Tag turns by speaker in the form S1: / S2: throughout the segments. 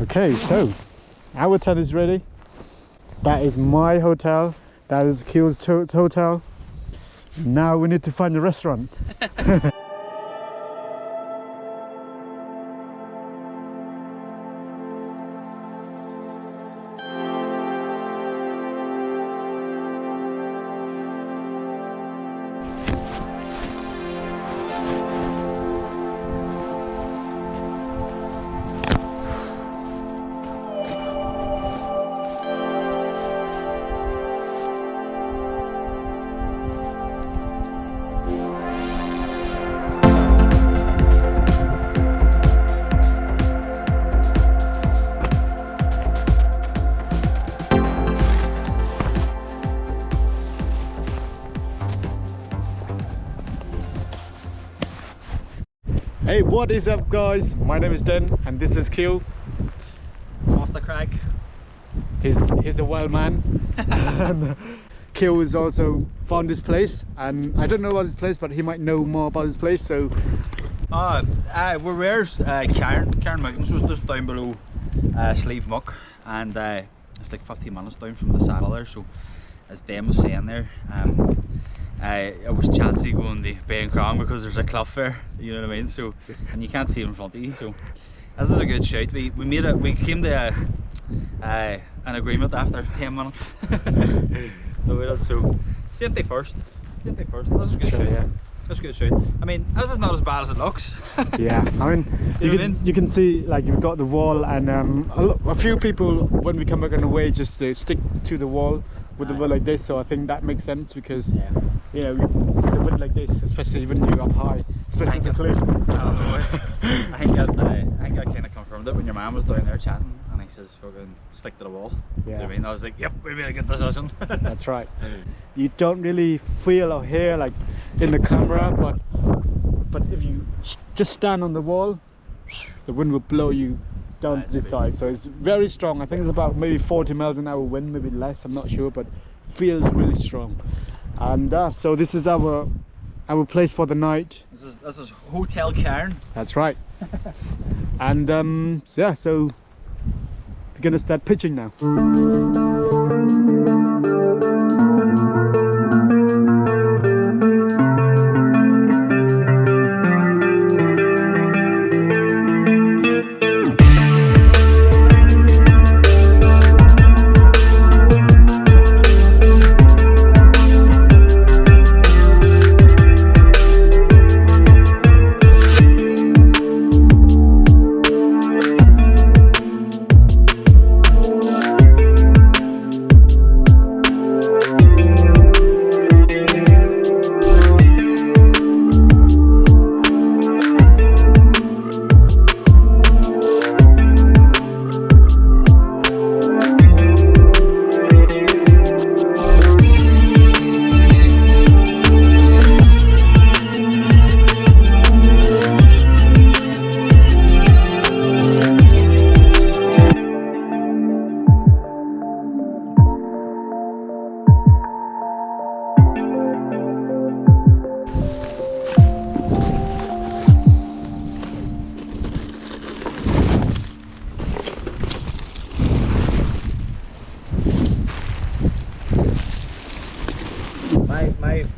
S1: Okay, so our tent is ready. That is my hotel. That is Keel's hotel. Now we need to find a restaurant. Hey, what is up guys? My name is Den and this is Keel.
S2: Master Craig.
S1: He's a wild man. And Keel has also found this place, and I don't know about this place, but he might know more about this place. So
S2: we're where's Carn Mountains, was just down below Slieve Muck, and it's like 15 minutes down from the saddle there. So as Dan was saying there, it was chancy going to Ben Crom because there's a cliff there, you know what I mean? So, and you can't see in front of you. So this is a good shout. We made it. We came to an agreement after 10 minutes. So safety first. Safety first. That's a good shout. Yeah. That's a good shout. I mean, this is not as bad as it looks.
S1: Yeah, I mean, you can see like you've got the wall, and a few people when we come back on the way just stick to the wall with the wood like this. So I think that makes sense because you know, with the wood like this, especially when you're up high, especially the cliff.
S2: I think I kind of confirmed it when your man was down there chatting, and he says, "Fucking stick to the wall."
S1: Yeah.
S2: You know what I mean? I was like, "Yep, we made a good decision."
S1: That's right. You don't really feel or hear like in the camera, but if you just stand on the wall, the wind will blow you down to this side. So it's very strong. I think it's about maybe 40 miles an hour wind, maybe less. I'm not sure, but feels really strong. And so this is our place for the night.
S2: This is Hotel Carn.
S1: That's right. And yeah, so we're gonna start pitching now.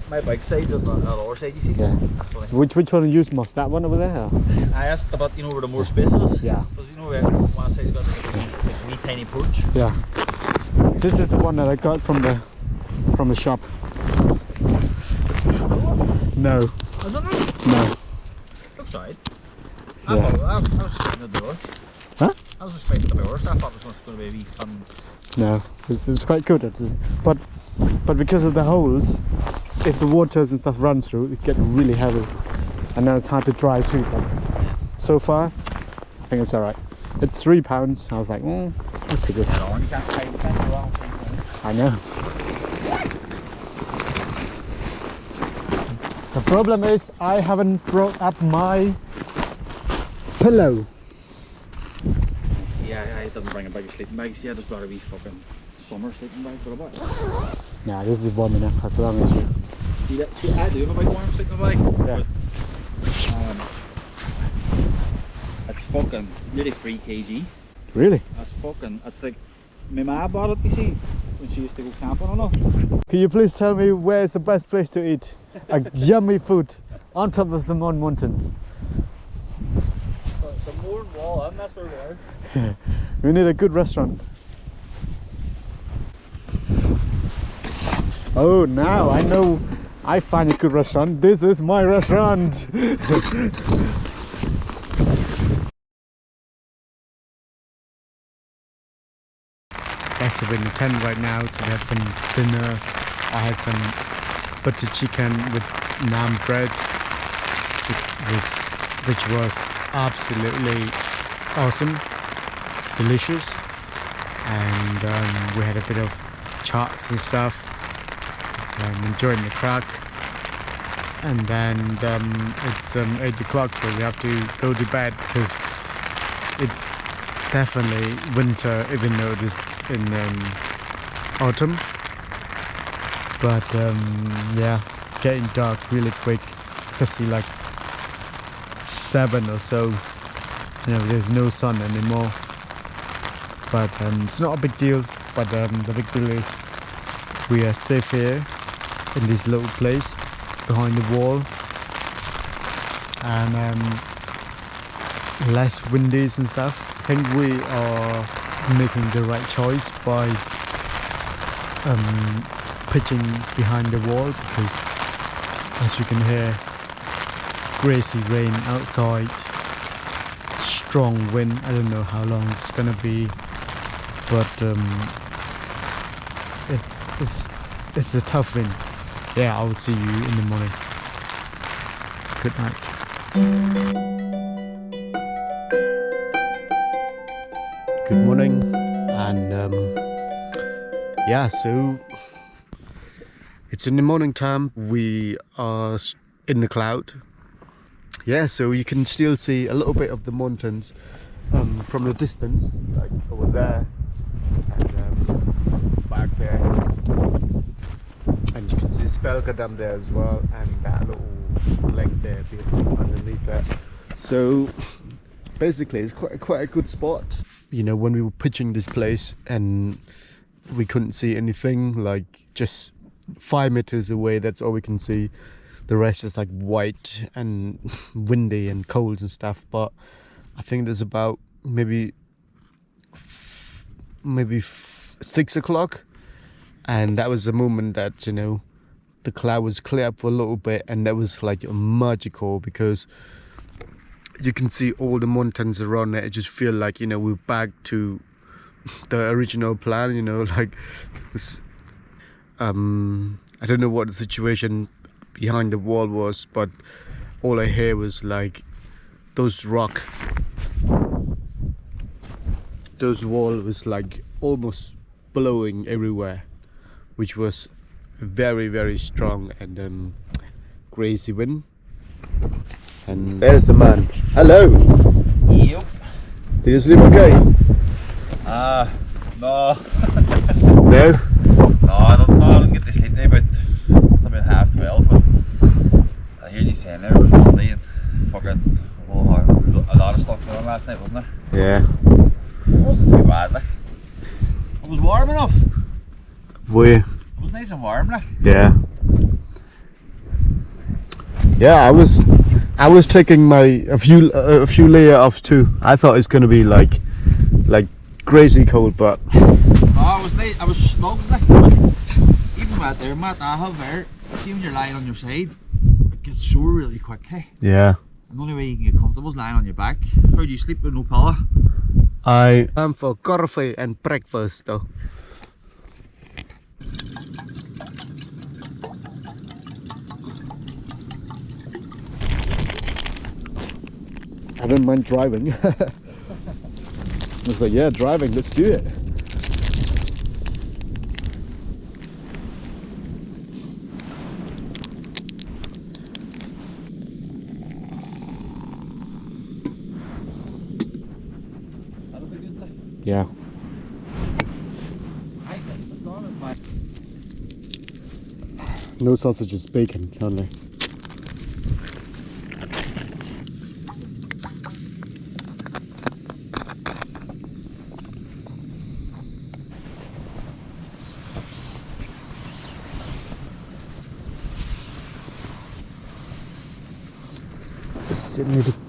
S2: My bike side's on the other side, you see?
S1: Yeah.
S2: That's funny.
S1: So which one you use most? That one over there? Or?
S2: I asked about, you know, where the more space is.
S1: Yeah.
S2: Because you know where one side's got like a wee tiny porch.
S1: Yeah. This is the one that I got from the shop. No.
S2: Is it not?
S1: No.
S2: Looks right.
S1: Yeah.
S2: I was expecting the door.
S1: Huh?
S2: I was expecting the doors. I thought it was going to be a wee fun.
S1: No. It's quite good. But because of the holes, if the waters and stuff run through, it gets really heavy, and then it's hard to dry too. But so far, I think it's all right. It's £3. I was like, let's take this.
S2: You can't go wrong.
S1: I know. The problem is I haven't brought up my pillow.
S2: Yeah, I didn't bring a big sleeping bag. See, I just brought a wee fucking summer sleeping bag. What about?
S1: Nah, this is warm enough. That's what I'm issue.
S2: See, I do have a big warm sleeping bag.
S1: Yeah.
S2: But, it's fucking nearly 3 kg.
S1: Really?
S2: It's like my ma bought it, you see, when she used to go camping and all.
S1: Can you please tell me where's the best place to eat a yummy food on top of the Mourne Mountains?
S2: The Mourne wall, and that's where we are.
S1: We need a good restaurant. Oh, now I know I find a good restaurant. This is my restaurant. So we're in the tent right now, so we had some dinner. I had some butter chicken with naan bread, which was absolutely awesome, delicious, and we had a bit of chats and stuff, enjoying the crack. And then it's 8 o'clock, so we have to go to bed because it's definitely winter, even though it is in autumn. But yeah, it's getting dark really quick, especially like 7 or so. You know, there's no sun anymore. But it's not a big deal. But the big deal is we are safe here in this little place behind the wall, and less windy and stuff. I think we are making the right choice by pitching behind the wall, because as you can hear, crazy rain outside, strong wind. I don't know how long it's gonna be, but it's a tough wind. Yeah, I will see you in the morning. Good night. Good morning, and yeah, so it's in the morning time. We are in the cloud. Yeah, so you can still see a little bit of the mountains from the distance, like over there and back there. And you can see Spelka Dam there as well, and that little lake there underneath that. So basically it's quite a good spot. You know, when we were pitching this place and we couldn't see anything, like just 5 meters away, that's all we can see. The rest is like white and windy and cold and stuff. But I think there's about maybe 6 o'clock, and that was the moment that, you know, the cloud was clear up for a little bit, and that was like magical, because you can see all the mountains around it. It just feel like, you know, we're back to the original plan, you know, like this, I don't know what the situation behind the wall was, but all I hear was like those wall was like almost blowing everywhere, which was very, very strong and crazy wind. And there's the man. Hello.
S2: Yep.
S1: Did you sleep okay?
S2: No.
S1: No?
S2: No, I don't get to sleep now about 12:30, but I hear you saying there it was Monday and fucking a lot of stuff going on last night, wasn't there?
S1: Yeah.
S2: It wasn't too bad, like. It was warm enough.
S1: Were you?
S2: It was nice and warm, like.
S1: Yeah. Yeah, I was taking a few layer off too. I thought it's gonna be like crazy cold, but
S2: No, it was nice. I was snug, like. Even right there, Matt, I have there. See when you're lying on your side, it gets sore really quick, hey?
S1: yeah.
S2: And the only way you can get comfortable is lying on your back. How do you sleep with no pillow?
S1: I am for coffee and breakfast though. I don't mind driving. I was like, yeah, driving, let's do it.
S2: That'll be good, like.
S1: Yeah.
S2: I think it's not as bad.
S1: No sausages, bacon only. getting ready to